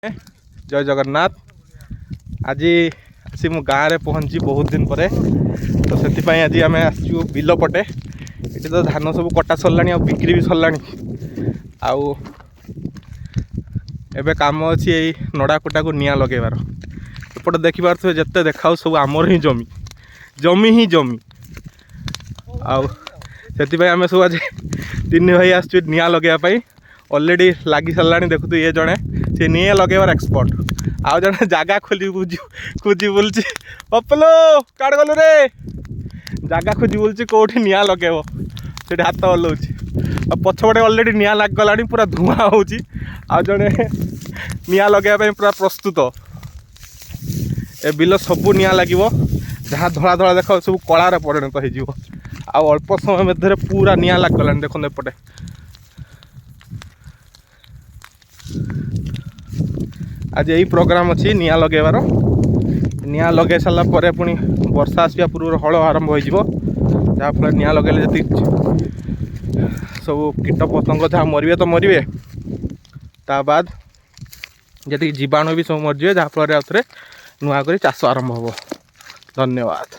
जय जगन्नाथ। आज आसी मु गाँव में पहुँची बहुत दिन पर, तो से आज आम आसचु बिल पटे। ये तो धान सब कटा सरला बिक्री भी सरला। एबे काम अच्छी यही नड़ा कुटा को निया लगेबार। एपटे देखिपे जिते देखा सब आमर ही जमी जमी ही जमी। से आम सब आज तीन भाई आसचु निया लगेवाई। ऑलरेडी लगी सारा देखु ये जड़े सी निया लगेबार एक्सपर्ट। आउ जड़े जगह खोजी बुलची पपलो काड़ गलु रे जगह खोजी बुलची कौटी निया लगेब से हाथ हलाऊँ। पछपटे ऑलरेडी निया लग गला पूरा धुआं हो जड़े निया लगे पूरा प्रस्तुत। ए बिल सबू निया लगे जहाँ धला धला देख सब कलार परिणत हो अल्प समय मध्य पूरा निया लग गला। देखो एपटे आज यही प्रोग्राम अच्छी निया लगेबार। निया लगे सारा पर पुणी वर्षा आसवा पूर्व हल आरंभ हो जहाँफल निया लगे जी सब कीट पतंग जहाँ मरवे तो मरवे ता बाद जी जीवाणु भी सब मरजे जहाँफल आउ थे नुआ कर चाष आरंभ हो। धन्यवाद।